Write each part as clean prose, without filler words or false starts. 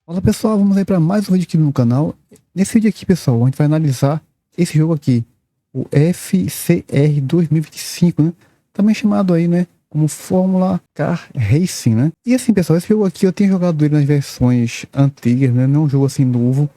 Fala pessoal, vamos aí para mais um vídeo aqui no canal. Nesse vídeo aqui, pessoal, a gente vai analisar esse jogo aqui, o FCR 2025, né? Também chamado aí, né, como Fórmula Car Racing, né? E assim, pessoal, esse jogo aqui eu tenho jogado ele nas versões antigas, né? Não é um jogo assim novo.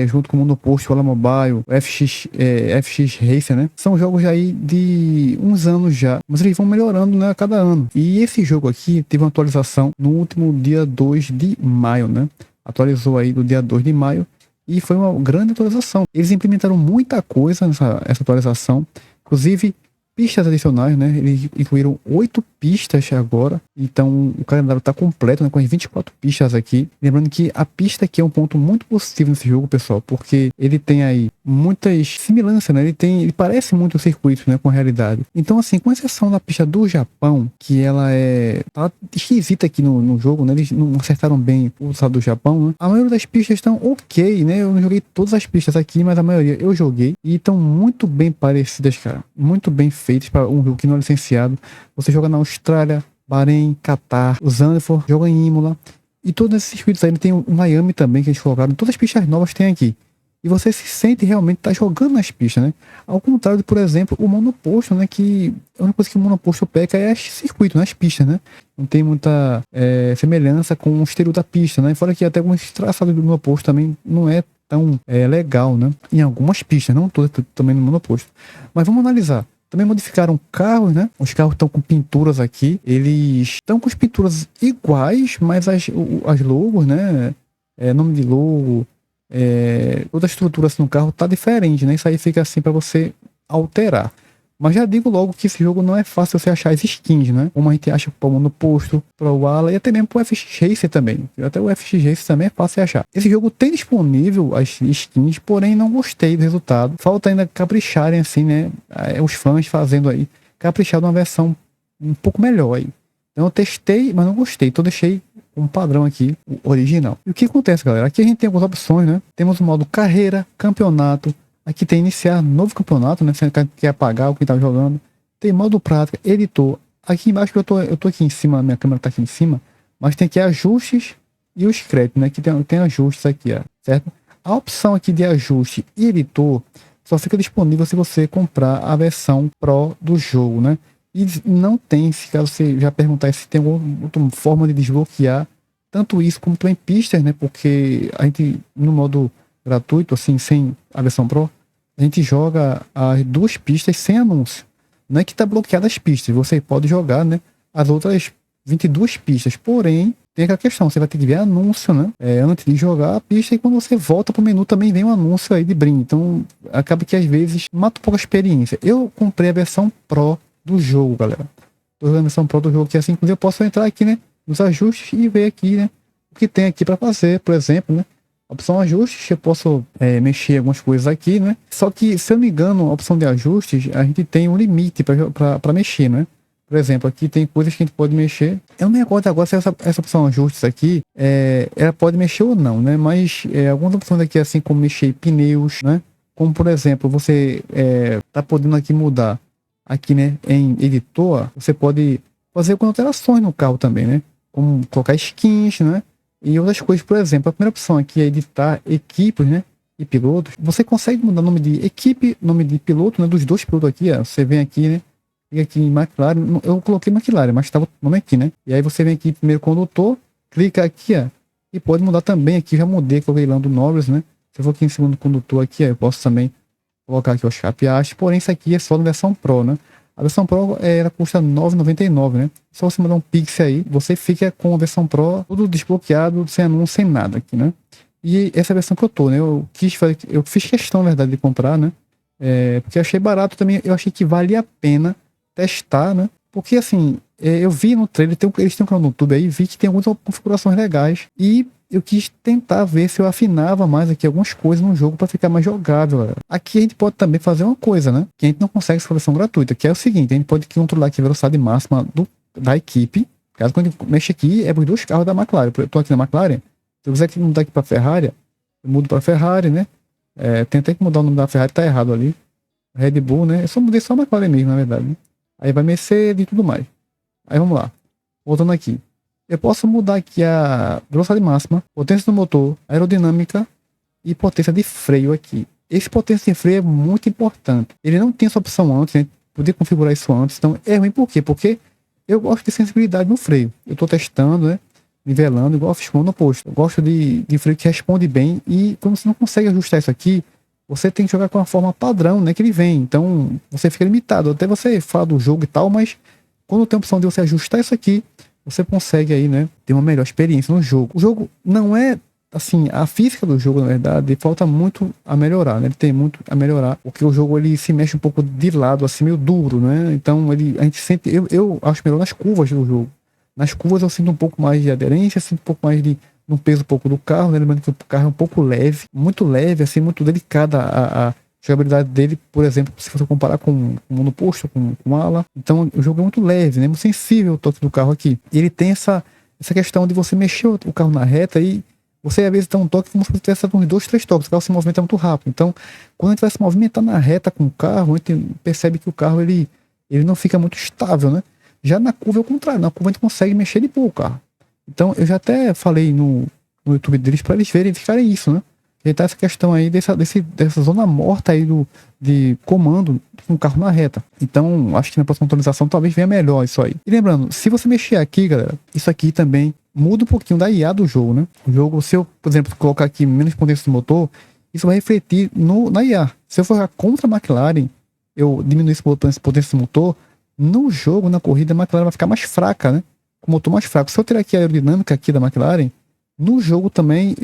Junto com o Monopost, o Ala Mobile, o FX Racer, né? São jogos aí de uns anos já, mas eles vão melhorando, né, a cada ano. E esse jogo aqui teve uma atualização no último dia 2 de maio, né? Atualizou aí do dia 2 de maio e foi uma grande atualização. Eles implementaram muita coisa nessa atualização, inclusive pistas adicionais, né? Eles incluíram 8 pistas agora, então o calendário está completo, né, com as 24 pistas aqui. Lembrando que a pista aqui é um ponto muito positivo nesse jogo, pessoal, porque ele tem aí muitas semelhanças, né? Ele parece muito um circuito, né, com a realidade. Então, assim, com exceção da pista do Japão, que ela tá esquisita aqui no jogo, né? Eles não acertaram bem o lado do Japão, né? A maioria das pistas estão ok, né? Eu não joguei todas as pistas aqui, mas a maioria eu joguei e estão muito bem parecidas, cara. Muito bem feitas para um jogo que não é licenciado. Você joga na Austrália, Bahrein, Catar, o Zandvoort, joga em Imola. E todos esses circuitos aí, tem o Miami também que eles colocaram. Todas as pistas novas tem aqui. E você se sente realmente tá jogando nas pistas, né? Ao contrário de, por exemplo, o monoposto, né? Que a única coisa que o monoposto peca é circuito, nas pistas, né? Não tem muita semelhança com o exterior da pista, né? Fora que até alguns traçados do monoposto também não é tão legal, né? Em algumas pistas, não todas também no monoposto. Mas vamos analisar. Também modificaram carros, né? Os carros estão com pinturas aqui. Eles estão com as pinturas iguais, mas as logos, né? Nome de logo, toda a estrutura assim, no carro tá diferente, né? Isso aí fica assim para você alterar. Mas já digo logo que esse jogo não é fácil você achar as skins, né? Como a gente acha para o Monoposto, para o Ala e até mesmo para o FX Racer também. Até o FX Racer também é fácil de achar. Esse jogo tem disponível as skins, porém não gostei do resultado. Falta ainda capricharem assim, né? Os fãs fazendo aí, caprichar numa versão um pouco melhor aí. Então eu testei, mas não gostei. Então deixei um padrão aqui, o original. E o que acontece, galera? Aqui a gente tem algumas opções, né? Temos o modo carreira, campeonato. Aqui tem iniciar novo campeonato, né? Você quer apagar o que tá jogando. Tem modo prática, editor. Aqui embaixo eu tô aqui em cima, minha câmera tá aqui em cima, mas tem aqui ajustes e os créditos, né? Aqui tem ajustes aqui, ó, certo? A opção aqui de ajuste e editor só fica disponível se você comprar a versão Pro do jogo, né? E não tem, se caso você já perguntar se tem alguma outra forma de desbloquear tanto isso como também pistas, né? Porque a gente, no modo gratuito, assim, sem a versão Pro, a gente joga as 2 pistas sem anúncio. Não é que tá bloqueada as pistas, você pode jogar, né, as outras 22 pistas, porém, tem aquela questão, você vai ter que ver anúncio, né, antes de jogar a pista, e quando você volta pro menu também vem um anúncio aí de brinde, então acaba que às vezes mata um pouco a experiência. Eu comprei a versão Pro do jogo, galera. Tô jogando a versão Pro do jogo, que assim, eu posso entrar aqui, né, nos ajustes e ver aqui, né, o que tem aqui para fazer, por exemplo, né. Opção ajustes, eu posso mexer algumas coisas aqui, né? Só que, se eu não me engano, a opção de ajustes, a gente tem um limite para mexer, né? Por exemplo, aqui tem coisas que a gente pode mexer. Eu não me recordo agora se essa opção ajustes aqui, ela pode mexer ou não, né? Mas algumas opções aqui, assim como mexer pneus, né? Como, por exemplo, você tá podendo aqui mudar aqui, né? Em editor, você pode fazer algumas alterações no carro também, né? Como colocar skins, né? E outras coisas, por exemplo, a primeira opção aqui é editar equipes, né, e pilotos. Você consegue mudar o nome de equipe, nome de piloto, né, dos 2 pilotos aqui, ó. Você vem aqui, né, clica aqui em McLaren, eu coloquei McLaren, mas estava o nome aqui, né. E aí você vem aqui primeiro condutor, clica aqui, ó, e pode mudar também aqui, já mudei, coloquei Lando Norris, né. Se eu for aqui em segundo condutor aqui, ó, eu posso também colocar aqui o Oscar Piastri, porém isso aqui é só na versão Pro, né. A versão Pro ela custa R$ 9,99, né? Só você mandar um Pix aí, você fica com a versão Pro tudo desbloqueado, sem anúncio, sem nada aqui, né? E essa é a versão que eu tô, né? Eu fiz questão, na verdade, de comprar, né? Porque eu achei barato também, eu achei que valia a pena testar, né? Porque assim, eu vi no trailer, eles têm um canal no YouTube aí, vi que tem algumas configurações legais e eu quis tentar ver se eu afinava mais aqui algumas coisas no jogo para ficar mais jogável, galera. Aqui a gente pode também fazer uma coisa, né? Que a gente não consegue essa versão gratuita, que é o seguinte, a gente pode controlar aqui a velocidade máxima da equipe. Caso quando a gente mexe aqui, é para os 2 carros da McLaren. Eu tô aqui na McLaren, se eu quiser mudar aqui para Ferrari, eu mudo para Ferrari, né? Tentei que mudar o nome da Ferrari, tá errado ali. Red Bull, né? Eu só mudei só a McLaren mesmo, na verdade, né? Aí vai Mercedes e tudo mais. Aí vamos lá. Voltando aqui. eu posso mudar aqui a velocidade máxima, potência do motor, aerodinâmica e potência de freio aqui. Esse potência de freio é muito importante. Ele não tinha essa opção antes, né? Poder configurar isso antes. Então é ruim por quê? Porque eu gosto de sensibilidade no freio. Eu estou testando, né? Nivelando, igual eu fiz com o monoposto. Eu gosto de freio que responde bem. E quando você não consegue ajustar isso aqui, você tem que jogar com a forma padrão, né? Que ele vem. Então você fica limitado. Até você fala do jogo e tal, mas quando tem a opção de você ajustar isso aqui, você consegue aí, né? Ter uma melhor experiência no jogo. O jogo não é assim, a física do jogo, na verdade, falta muito a melhorar, né? Ele tem muito a melhorar, porque o jogo ele se mexe um pouco de lado, assim, meio duro, né? Então a gente sente, eu acho melhor nas curvas do jogo. Nas curvas eu sinto um pouco mais de aderência, sinto um pouco mais de no peso um pouco do carro, né? Lembrando que o carro é um pouco leve, muito leve, assim, muito delicada a jogabilidade dele, por exemplo, se você comparar com o monoposto, com ala. Então o jogo é muito leve, né? Muito sensível o toque do carro aqui. E ele tem essa questão de você mexer o carro na reta e você às vezes dá um toque como se você tivesse dado uns 2, 3 toques, o carro se movimenta muito rápido. Então, quando a gente vai se movimentar na reta com o carro, a gente percebe que o carro ele não fica muito estável, né? Já na curva é o contrário, na curva a gente consegue mexer de boa o carro. Então, eu já até falei no YouTube deles para eles verificarem isso, né? E tá essa questão aí dessa zona morta aí de comando com o carro na reta. Então, acho que na próxima atualização talvez venha melhor isso aí. E lembrando, se você mexer aqui, galera, isso aqui também muda um pouquinho da IA do jogo, né? O jogo, se eu, por exemplo, colocar aqui menos potência do motor, isso vai refletir na IA. Se eu for jogar contra a McLaren, eu diminuir esse potência do motor, no jogo, na corrida, a McLaren vai ficar mais fraca, né? Com o motor mais fraco. Se eu tirar aqui a aerodinâmica aqui da McLaren, no jogo também,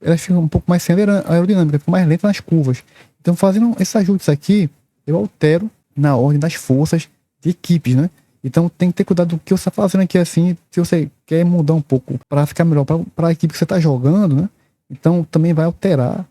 ela fica um pouco mais sem aerodinâmica, fica mais lenta nas curvas. Então, fazendo esses ajustes aqui, eu altero na ordem das forças de equipes, né? Então, tem que ter cuidado do que você está fazendo aqui, assim, se você quer mudar um pouco para ficar melhor para a equipe que você está jogando, né? Então, também vai alterar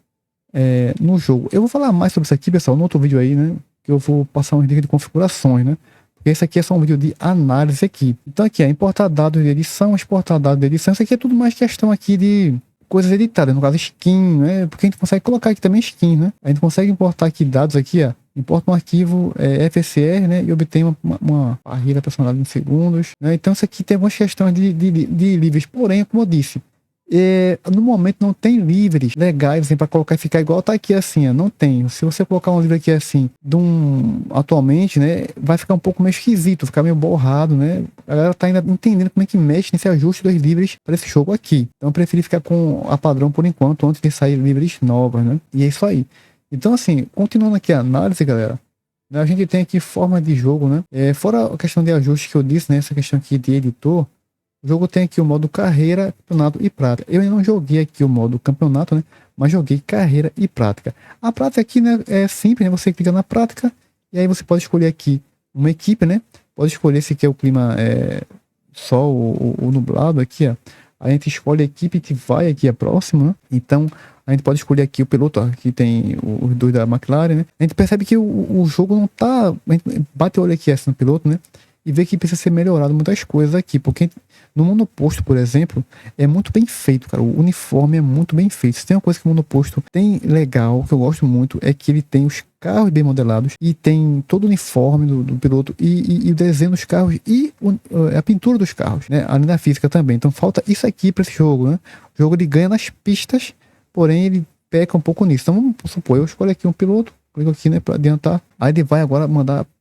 no jogo. Eu vou falar mais sobre isso aqui, pessoal, no outro vídeo aí, né? Que eu vou passar umas dicas de configurações, né? Porque esse aqui é só um vídeo de análise aqui. Então aqui, importar dados de edição, exportar dados de edição. Isso aqui é tudo mais questão aqui de coisas editadas, no caso skin, né? Porque a gente consegue colocar aqui também skin, né? A gente consegue importar aqui dados aqui, ó. Importa um arquivo FSR, né? E obtém uma barreira personalizada em segundos, né? Então isso aqui tem algumas questões de livres. Porém, como eu disse, no momento não tem livres legais assim, para colocar e ficar igual tá aqui assim, ó, não tem. Se você colocar um livro aqui assim, atualmente, né, vai ficar um pouco meio esquisito, ficar meio borrado, né? A galera tá ainda entendendo como é que mexe nesse ajuste dos livros para esse jogo aqui. Então eu preferi ficar com a padrão por enquanto, antes de sair livros novas, né? E é isso aí. Então assim, continuando aqui a análise, galera, né, a gente tem aqui forma de jogo, né? Fora a questão de ajuste que eu disse, né? Essa questão aqui de editor. O jogo tem aqui o modo carreira, campeonato e prática. Eu ainda não joguei aqui o modo campeonato, né? Mas joguei carreira e prática. A prática aqui, né, é simples, né? Você clica na prática e aí você pode escolher aqui uma equipe, né? Pode escolher se quer o clima sol ou nublado aqui, ó. A gente escolhe a equipe que vai aqui a próxima, né? Então a gente pode escolher aqui o piloto, ó, aqui tem os dois da McLaren, né? A gente percebe que o jogo não tá... A gente bate o olho aqui assim, no piloto, né? E vê que precisa ser melhorado muitas coisas aqui, porque no monoposto, por exemplo, é muito bem feito, cara. O uniforme é muito bem feito. Se tem uma coisa que o monoposto tem legal, que eu gosto muito, é que ele tem os carros bem modelados e tem todo o uniforme do piloto e o desenho dos carros e a pintura dos carros, né? Além da física também. Então falta isso aqui para esse jogo, né? O jogo ele ganha nas pistas, porém ele peca um pouco nisso. Então vamos supor, eu escolho aqui um piloto, clico aqui, né, para adiantar. Aí ele vai agora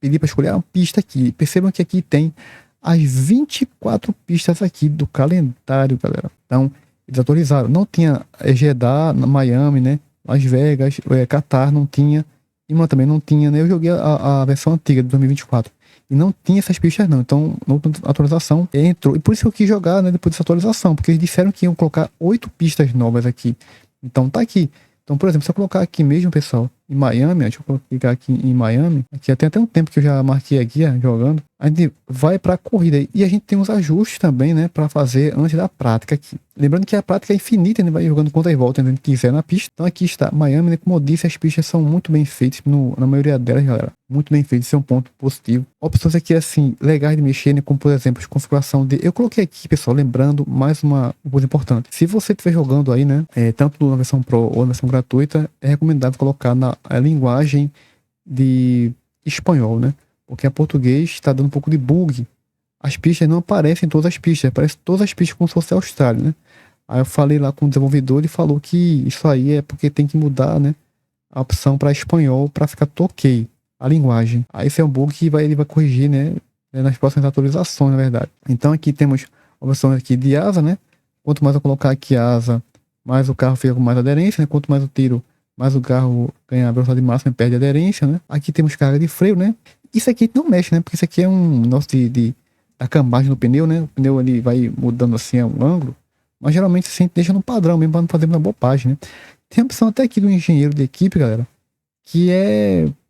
pedir para escolher uma pista aqui. Percebam que aqui tem as 24 pistas aqui do calendário, galera. Então, eles atualizaram. Não tinha Jeddah, Miami, né? Las Vegas, Qatar, não tinha. E também não tinha, né? Eu joguei a versão antiga de 2024. E não tinha essas pistas, não. Então, na atualização entrou. E por isso que eu quis jogar, né? Depois dessa atualização. Porque eles disseram que iam colocar 8 pistas novas aqui. Então, tá aqui. Então, por exemplo, se eu colocar aqui mesmo, pessoal, em Miami, deixa eu clicar aqui em Miami, aqui tem até um tempo que eu já marquei aqui, jogando, a gente vai para a corrida e a gente tem uns ajustes também, né, para fazer antes da prática aqui. Lembrando que a prática é infinita, a gente vai jogando quantas voltas a gente quiser na pista. Então aqui está Miami, né, como eu disse, as pistas são muito bem feitas, na maioria delas, galera, muito bem feitas, isso é um ponto positivo. Opções aqui, assim, legais de mexer, né, como por exemplo, configuração de... Eu coloquei aqui, pessoal, lembrando, mais uma coisa importante. Se você estiver jogando aí, né, tanto na versão Pro ou na versão gratuita, é recomendável colocar na linguagem de espanhol, né? Porque a português está dando um pouco de bug as pistas não aparecem em todas as pistas, aparecem todas as pistas como se fosse a Austrália, né? Aí eu falei lá com o desenvolvedor, ele falou que isso aí é porque tem que mudar, né, a opção para espanhol para ficar ok a linguagem. Aí esse é um bug que ele vai corrigir, né, nas próximas atualizações, na verdade. Então aqui temos a opção aqui de asa, né? Quanto mais eu colocar aqui asa, mais o carro fica com mais aderência, né? Quanto mais eu tiro, mais o carro ganha a velocidade máxima e perde aderência, né? Aqui temos carga de freio, né? Isso aqui não mexe, né? Porque isso aqui é um nosso da cambagem do pneu, né? O pneu ele vai mudando assim o ângulo, mas geralmente a gente deixa no padrão mesmo para não fazer uma bobagem, né? Tem a opção até aqui do engenheiro de equipe, galera, que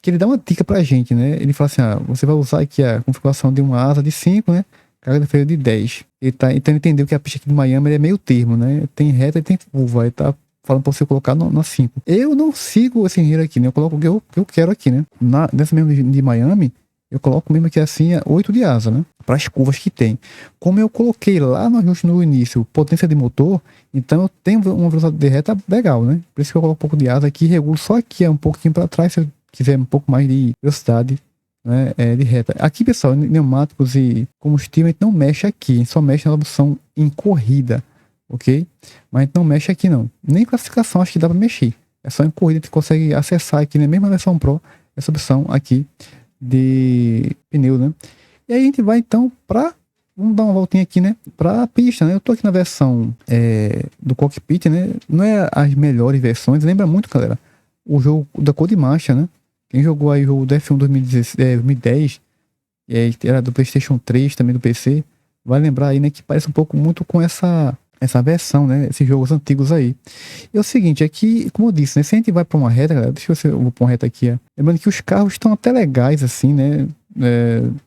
ele dá uma dica pra gente, né? Ele fala assim: você vai usar aqui a configuração de uma asa de 5, né? Carga de freio de 10. Então ele entendeu que a pista aqui de Miami é meio termo, né? Tem reta e tem curva. Ele tá falando pra você colocar na 5. Eu não sigo esse engenheiro aqui, né? Eu coloco o que eu quero aqui, né? Nessa mesmo de Miami, eu coloco mesmo aqui assim 8 de asa, né? Para as curvas que tem. Como eu coloquei lá no ajuste no início potência de motor, então eu tenho uma velocidade de reta legal, né? Por isso que eu coloco um pouco de asa aqui, regulo só aqui, um pouquinho para trás, se eu quiser um pouco mais de velocidade, né, de reta. Aqui, pessoal, pneumáticos e combustível, a gente não mexe aqui, a gente só mexe na opção em corrida, ok? Mas a gente não mexe aqui não. Nem classificação acho que dá para mexer. É só em corrida que a gente consegue acessar aqui na mesma versão Pro, essa opção aqui de pneu, né? E aí a gente vai então para, vamos dar uma voltinha aqui, né, para a pista, né? Eu tô aqui na versão do cockpit, né? Não é as melhores versões, lembra muito, galera, o jogo da Codemasters, né? Quem jogou aí o jogo do F1 2010, era do PlayStation 3, também do PC, vai lembrar aí, né, que parece um pouco muito com essa versão, né? Esses jogos antigos aí. E é o seguinte, aqui, como eu disse, né? Se a gente vai para uma reta, galera, deixa eu ver se eu vou para uma reta aqui, ó. Lembrando que os carros estão até legais, assim, né?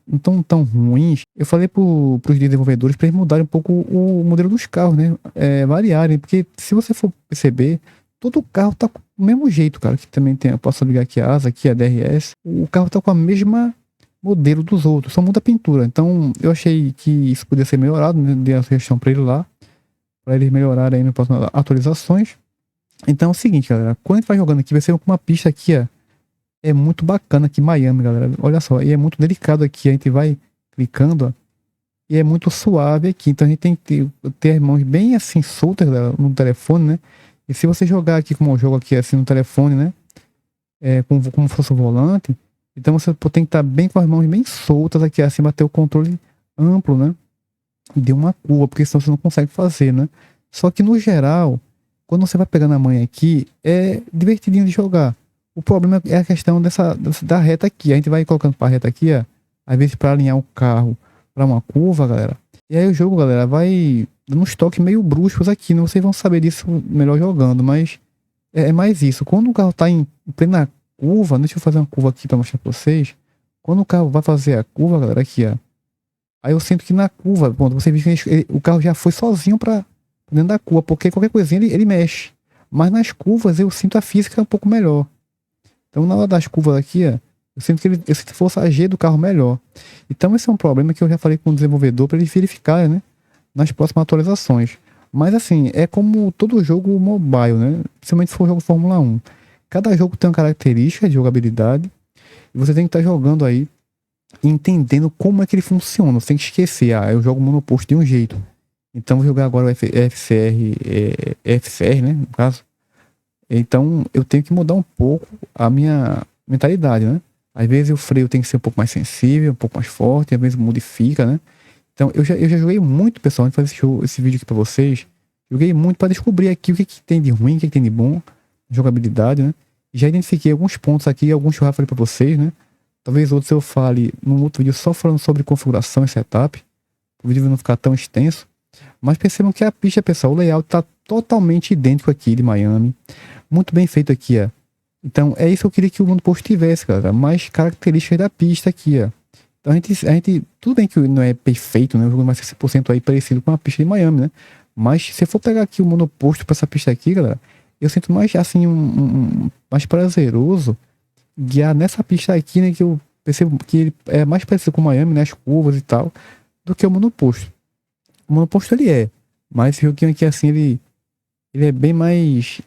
Não estão tão ruins. Eu falei pros desenvolvedores para eles mudarem um pouco o modelo dos carros, né? Variarem, porque se você for perceber, todo carro tá com o mesmo jeito, cara. Que também tem, eu posso ligar aqui a asa, aqui a DRS. O carro tá com a mesma modelo dos outros, só muda a pintura. Então eu achei que isso podia ser melhorado, né? Dei a sugestão para ele lá, para eles melhorarem aí nas próximas atualizações. Então é o seguinte, galera, quando a gente vai jogando aqui, vai ser uma pista aqui, ó, é muito bacana aqui, Miami, galera, olha só, e é muito delicado aqui, a gente vai clicando, ó, e é muito suave aqui, então a gente tem que ter as mãos bem assim, soltas, galera, no telefone, né, e se você jogar aqui como eu jogo aqui, assim, no telefone, né, como fosse o volante, então você tem que estar bem com as mãos bem soltas aqui, assim, para ter o controle amplo, né, de uma curva, porque senão você não consegue fazer, né? Só que no geral, quando você vai pegando a manha aqui, é divertidinho de jogar. O problema é a questão da reta aqui. A gente vai colocando pra reta aqui, ó, às vezes para alinhar o carro para uma curva, galera. E aí o jogo, galera, vai dando uns toques meio bruscos aqui, né? Vocês vão saber disso melhor jogando, mas é mais isso. Quando o carro tá em plena curva, deixa eu fazer uma curva aqui para mostrar pra vocês. Quando o carro vai fazer a curva, galera, aqui, ó. Aí eu sinto que na curva, bom, você viu que o carro já foi sozinho para dentro da curva, porque qualquer coisinha ele mexe. Mas nas curvas eu sinto a física um pouco melhor. Então na hora das curvas aqui, ó, eu sinto que eu sinto a força G do carro melhor. Então esse é um problema que eu já falei com o desenvolvedor para ele verificar, né, nas próximas atualizações. Mas assim, é como todo jogo mobile, né? Principalmente se for jogo Fórmula 1. Cada jogo tem uma característica de jogabilidade e você tem que estar jogando aí entendendo como é que ele funciona. Você tem que esquecer, eu jogo monoposto de um jeito, então vou jogar agora o FCR, né, no caso. Então eu tenho que mudar um pouco a minha mentalidade, né? Às vezes o freio tem que ser um pouco mais sensível, um pouco mais forte, às vezes modifica, né? Então eu já joguei muito, pessoal, antes de fazer esse vídeo aqui pra vocês, joguei muito para descobrir aqui o que tem de ruim, o que tem de bom, jogabilidade, né? Já identifiquei alguns pontos aqui, alguns que eu já falei pra vocês, né? Talvez outros eu fale num outro vídeo só falando sobre configuração e setup, o vídeo não ficar tão extenso. Mas percebam que a pista, pessoal, o layout tá totalmente idêntico aqui de Miami. Muito bem feito aqui, ó. Então é isso que eu queria que o mundo post tivesse, galera. Mais características da pista aqui, ó. Então a gente tudo bem que não é perfeito, né? O jogo não vai ser 100% aí parecido com a pista de Miami, né? Mas se eu for pegar aqui o mundo oposto para essa pista aqui, galera, eu sinto mais assim mais prazeroso guiar nessa pista aqui, né, que eu percebo que ele é mais parecido com Miami, né, as curvas e tal, do que o monoposto. O monoposto ele mas esse joguinho aqui assim, ele é bem mais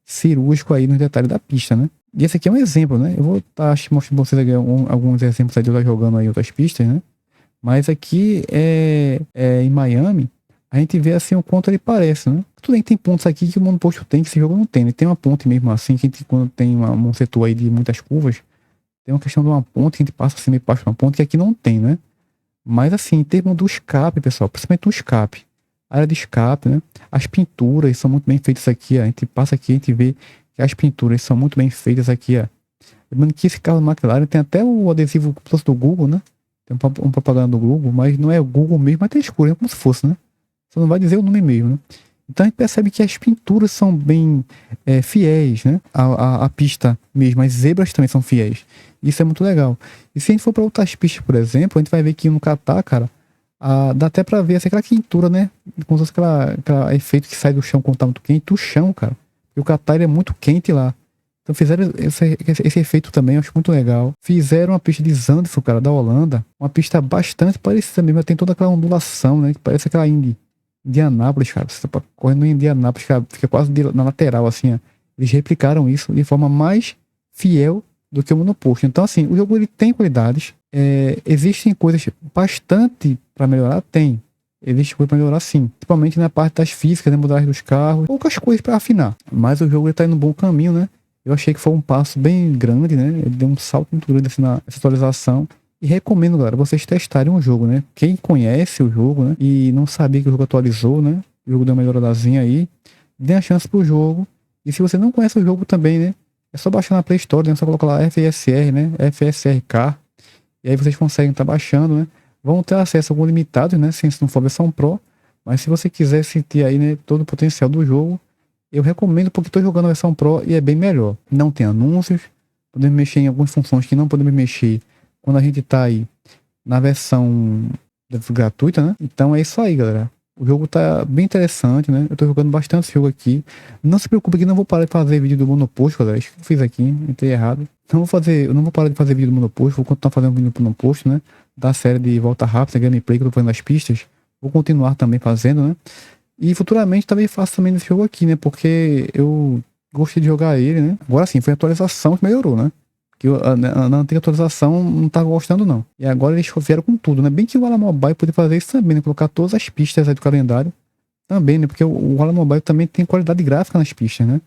cirúrgico aí nos detalhes da pista, né. E esse aqui é um exemplo, né, eu vou estar mostrando pra vocês aqui alguns exemplos aí de eu estar jogando aí outras pistas, né, Mas aqui em Miami, a gente vê assim o quanto ele parece, né? Tudo bem que tem pontos aqui que o monoposto tem, que esse jogo não tem, né? Tem uma ponte mesmo assim, que a gente, quando tem um setor aí de muitas curvas, tem uma questão de uma ponte que a gente passa assim meio baixo de uma ponte que aqui não tem, né? Mas assim, em termos do escape, pessoal, principalmente o escape, a área de escape, né? As pinturas são muito bem feitas aqui, ó. A gente passa aqui, a gente vê que as pinturas são muito bem feitas aqui, ó. Lembrando que esse carro da McLaren tem até o adesivo plus do Google, né? Tem um propaganda do Google, mas não é o Google mesmo, mas tem escuro, é como se fosse, né? Você não vai dizer o nome mesmo, né? Então a gente percebe que as pinturas são bem fiéis, né? A pista mesmo, as zebras também são fiéis. Isso é muito legal. E se a gente for para outras pistas, por exemplo, a gente vai ver que no Catar, cara, dá até pra ver assim, aquela quentura, né? Como se fosse aquela efeito que sai do chão quando tá muito quente, do chão, cara. E o Catar ele é muito quente lá. Então fizeram esse efeito também, eu acho muito legal. Fizeram uma pista de Zandvoort, cara, da Holanda. Uma pista bastante parecida mesmo. Tem toda aquela ondulação, né? Que parece aquela Indianápolis, cara. Você tá correndo em Indianápolis, cara, fica quase na lateral, assim, ó. Eles replicaram isso de forma mais fiel do que o monoposto. Então, assim, o jogo ele tem qualidades. Existem coisas bastante para melhorar? Tem. Existe coisa para melhorar, sim. Principalmente na parte das físicas, né? Modelagem dos carros. Poucas coisas para afinar. Mas o jogo ele tá indo no bom caminho, né? Eu achei que foi um passo bem grande, né? Ele deu um salto muito grande assim, nessa atualização. E recomendo, galera, vocês testarem o jogo, né? Quem conhece o jogo, né? E não sabia que o jogo atualizou, né? O jogo deu uma melhoradazinha aí. Dê a chance pro jogo. E se você não conhece o jogo também, né? É só baixar na Play Store, né? É só colocar lá FSR, né? FSRK. E aí vocês conseguem estar baixando, né? Vão ter acesso a algum limitado, né? Se não for versão Pro. Mas se você quiser sentir aí, né? Todo o potencial do jogo, eu recomendo porque estou jogando a versão Pro e é bem melhor. Não tem anúncios, podemos mexer em algumas funções que não podemos mexer quando a gente está aí na versão gratuita, né? Então é isso aí, galera. O jogo tá bem interessante, né? Eu tô jogando bastante esse jogo aqui. Não se preocupe que não vou parar de fazer vídeo do monoposto, galera. Isso que eu fiz aqui, entrei errado. Eu não vou parar de fazer vídeo do monoposto, vou continuar fazendo vídeo do monoposto, né? Da série de volta rápida, gameplay que eu tô fazendo nas pistas. Vou continuar também fazendo, né? E futuramente também faço também esse jogo aqui, né? Porque eu gostei de jogar ele, né? Agora sim, foi a atualização que melhorou, né? Que na antiga atualização não tava gostando, não. E agora eles vieram com tudo, né? Bem que o Ala Mobile poderia fazer isso também, né? Colocar todas as pistas aí do calendário também, né? Porque o Ala Mobile também tem qualidade gráfica nas pistas, né?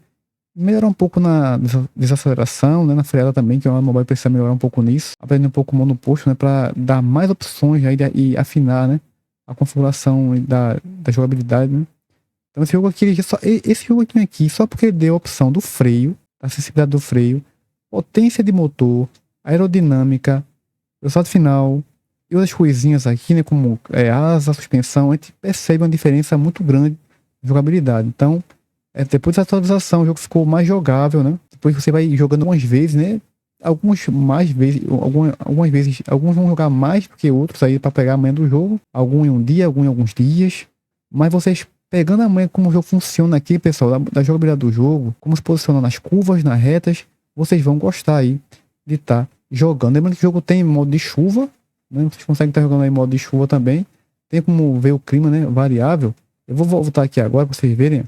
Melhorar um pouco na desaceleração, né? Na freada também, que o Ala Mobile precisa melhorar um pouco nisso. Aprender um pouco o monoposto, né? Pra dar mais opções aí e afinar, né? A configuração da jogabilidade, né? Então esse jogo aqui, esse jogo aqui, só porque ele deu a opção do freio, da sensibilidade do freio, potência de motor, aerodinâmica, velocidade final e outras coisinhas aqui, né, como asa, suspensão, a gente percebe uma diferença muito grande de jogabilidade. Então, depois dessa atualização, o jogo ficou mais jogável, né? Depois você vai jogando algumas vezes, né? Algumas vezes, alguns vão jogar mais do que outros aí para pegar a manha do jogo. Alguns em um dia, alguns em alguns dias. Mas vocês pegando a manha como o jogo funciona aqui, pessoal, da jogabilidade do jogo, como se posiciona nas curvas, nas retas, vocês vão gostar aí de estar jogando. Lembrando que o jogo tem modo de chuva, né? Vocês conseguem estar jogando aí modo de chuva também. Tem como ver o clima, né? Variável. Eu vou voltar aqui agora para vocês verem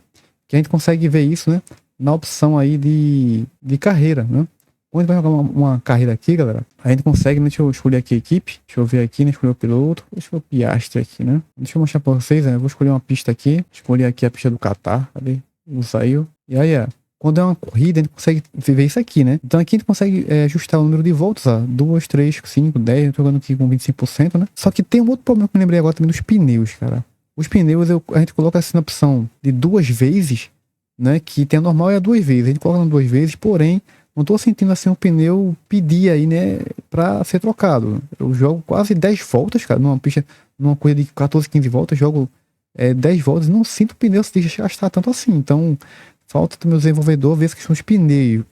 que a gente consegue ver isso, né? Na opção aí de carreira, né? Quando a gente vai jogar uma carreira aqui, galera, a gente consegue, né? Deixa eu escolher aqui a equipe. Deixa eu ver aqui, né? Escolher o piloto. Deixa eu ver o Piastri aqui, né? Deixa eu mostrar pra vocês, né? Eu vou escolher uma pista aqui. Escolher aqui a pista do Catar. Cadê? Não saiu. E aí, quando é uma corrida, a gente consegue ver isso aqui, né? Então aqui a gente consegue ajustar o número de voltas, ó. 2, 3, 5, 10. Eu tô jogando aqui com 25%, né? Só que tem um outro problema que eu me lembrei agora também dos pneus, cara. Os pneus, a gente coloca assim na opção de 2 vezes, né? Que tem a normal e a 2 vezes. A gente coloca 2 vezes, porém, não tô sentindo assim o pneu pedir aí, né? Pra ser trocado. Eu jogo quase 10 voltas, cara, numa pista, numa corrida de 14, 15 voltas, jogo 10 voltas, não sinto o pneu se deixa gastar tanto assim. Então, falta do meu desenvolvedor ver essa questão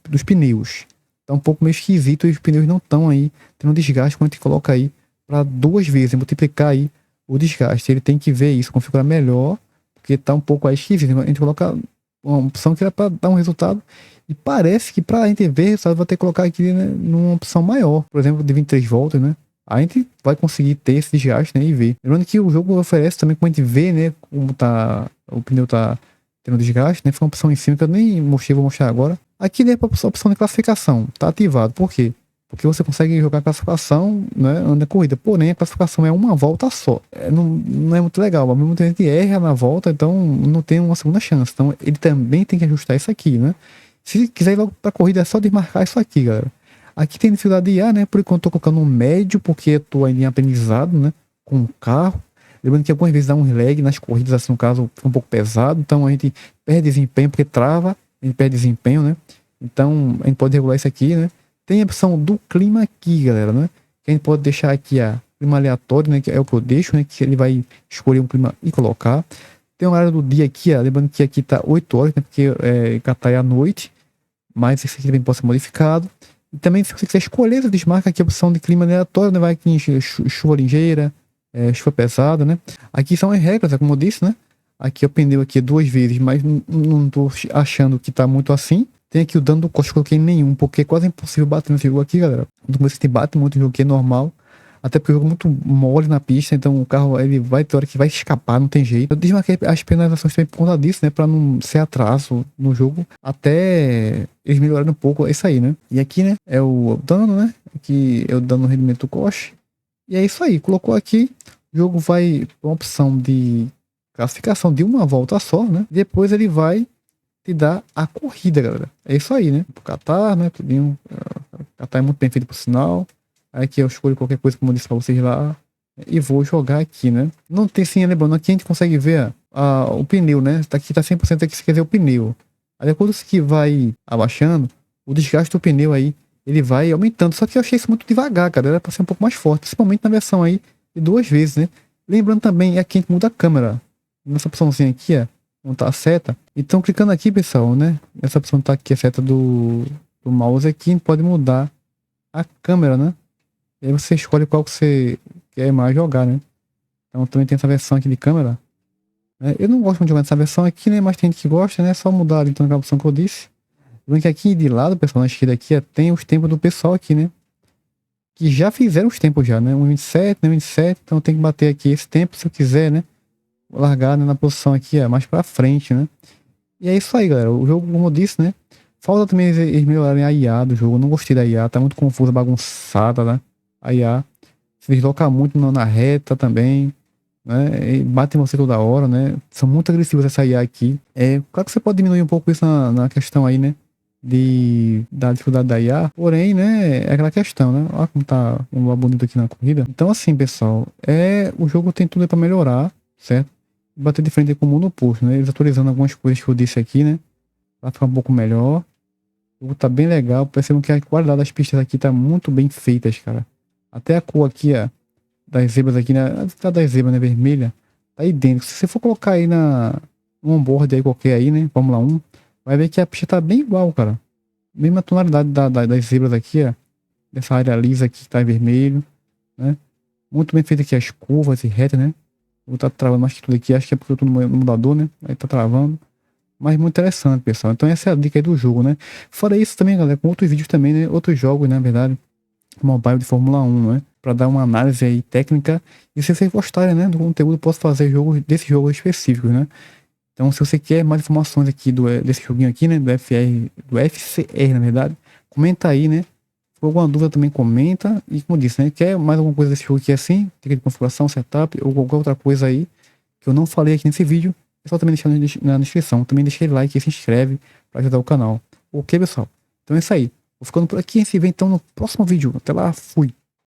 dos pneus. Tá um pouco meio esquisito e os pneus não estão aí tendo desgaste quando a gente coloca aí para 2 vezes, multiplicar aí o desgaste. Ele tem que ver isso, configurar melhor, porque tá um pouco aí esquisito. A gente coloca uma opção que era para dar um resultado e parece que para a gente ver o resultado vai ter que colocar aqui, né, numa opção maior, por exemplo, de 23 voltas, né? A gente vai conseguir ter esse desgaste, né, e ver. Lembrando que o jogo oferece também como a gente vê, né, como tá, o pneu tá tendo desgaste, né? Foi uma opção em cima que eu nem mostrei, vou mostrar agora. Aqui, né, a opção de classificação tá ativado. Por quê? Porque você consegue jogar a classificação, né, na corrida. Porém, a classificação é uma volta só. Não é muito legal. Mas muita gente erra na volta, então não tem uma segunda chance. Então ele também tem que ajustar isso aqui, né? Se quiser ir logo pra corrida, é só desmarcar isso aqui, galera. Aqui tem dificuldade de IA, né? Por enquanto eu tô colocando um médio, porque eu tô ainda em aprendizado, né? Com o carro. Lembrando que algumas vezes dá um lag nas corridas, assim, no caso, fica um pouco pesado. Então a gente perde desempenho, porque trava, a gente perde desempenho, né? Então a gente pode regular isso aqui, né? Tem a opção do clima aqui, galera, né? Que a gente pode deixar aqui a clima aleatório, né? Que é o que eu deixo, né? Que ele vai escolher um clima e colocar. Tem uma área do dia aqui, ó. Lembrando que aqui tá 8 horas, né? Porque Catar é à noite. Mas esse aqui também pode ser modificado. E também, se você quiser escolher, você desmarca aqui a opção de clima aleatório, né? Vai aqui em chuva ligeira, chuva pesada, né? Aqui são as regras, como eu disse, né? Aqui o pneu aqui 2 vezes, mas não tô achando que tá muito assim. Tem aqui o dano do corte, eu coloquei nenhum, porque é quase impossível bater nesse jogo aqui, galera. No começo você bate muito no jogo que é normal. Até porque o jogo é muito mole na pista, então o carro ele vai ter hora que vai escapar, não tem jeito. Eu desmarquei as penalizações também por conta disso, né? Pra não ser atraso no jogo. Até eles melhorarem um pouco isso aí, né? E aqui, né? É o dano, né? Aqui é o dano no rendimento do coche. E é isso aí. Colocou aqui, o jogo vai com uma opção de classificação de uma volta só, né? Depois ele vai te dar a corrida, galera. É isso aí, né? Pro Qatar, né? Tudinho. Qatar é muito bem feito por sinal. Aqui eu escolho qualquer coisa, como eu disse pra vocês lá. E vou jogar aqui, né? Não tem sim, lembrando, aqui a gente consegue ver o pneu, né? Aqui tá 100% aqui, se quer ver o pneu. Aí depois que vai abaixando, o desgaste do pneu aí, ele vai aumentando. Só que eu achei isso muito devagar, cara. Era pra ser um pouco mais forte. Principalmente na versão aí de 2 vezes, né? Lembrando também, aqui a gente muda a câmera. Nessa opçãozinha aqui, ó. Onde tá a seta. Então, clicando aqui, pessoal, né? Essa opção tá aqui, a seta do mouse aqui, a gente pode mudar a câmera, né? E aí você escolhe qual que você quer mais jogar, né? Então também tem essa versão aqui de câmera. Eu não gosto muito de jogar nessa versão aqui, né? Mas tem gente que gosta, né? É só mudar então a opção que eu disse. Lembrando que aqui de lado, pessoal, na esquerda aqui, tem os tempos do pessoal aqui, né? Que já fizeram os tempos já, né? 1,27, né? 1,27. Então tem que bater aqui esse tempo se eu quiser, né? Vou largar, né, na posição aqui, mais pra frente, né? E é isso aí, galera. O jogo, como eu disse, né? Falta também eles melhorarem a IA do jogo. Eu não gostei da IA, tá muito confusa, bagunçada, né? A IA se desloca muito na reta também, né? E bate em você toda hora, né? São muito agressivos essa IA aqui. Claro que você pode diminuir um pouco isso na questão aí, né? Da dificuldade da IA. Porém, né? É aquela questão, né? Olha como tá um lugar bonito aqui na corrida. Então, assim, pessoal, o jogo tem tudo aí pra melhorar, certo? Bater de frente com o mundo oposto, né? Eles atualizando algumas coisas que eu disse aqui, né? Pra ficar um pouco melhor. O jogo tá bem legal. Percebam que a qualidade das pistas aqui tá muito bem feitas, cara. Até a cor aqui, ó, das zebras aqui, né? A das zebras, né? Vermelha. Tá idêntico. Se você for colocar aí no onboard aí qualquer aí, né? Fórmula 1, vai ver que a pista tá bem igual, cara. Mesma tonalidade das zebras aqui, ó. Dessa área lisa aqui que tá em vermelho, né? Muito bem feita aqui as curvas e retas, né? Vou estar travando mais que tudo aqui. Acho que é porque eu tô no emulador, né? Aí tá travando. Mas muito interessante, pessoal. Então essa é a dica aí do jogo, né? Fora isso também, galera, com outros vídeos também, né? Outros jogos, né, na verdade. Mobile de Fórmula 1, né? Pra dar uma análise aí técnica. E se vocês gostarem, né, do conteúdo, eu posso fazer jogos desses jogos específicos, né? Então, se você quer mais informações aqui desse joguinho aqui, né? Do FCR, na verdade. Comenta aí, né? Se for alguma dúvida também comenta. E como eu disse, né? Quer mais alguma coisa desse jogo aqui assim? Dica de configuração, setup ou qualquer outra coisa aí que eu não falei aqui nesse vídeo. É só também deixar na descrição. Também deixa o like e se inscreve para ajudar o canal. Ok, pessoal? Então é isso aí. Vou ficando por aqui. A gente se vê então no próximo vídeo. Até lá, fui!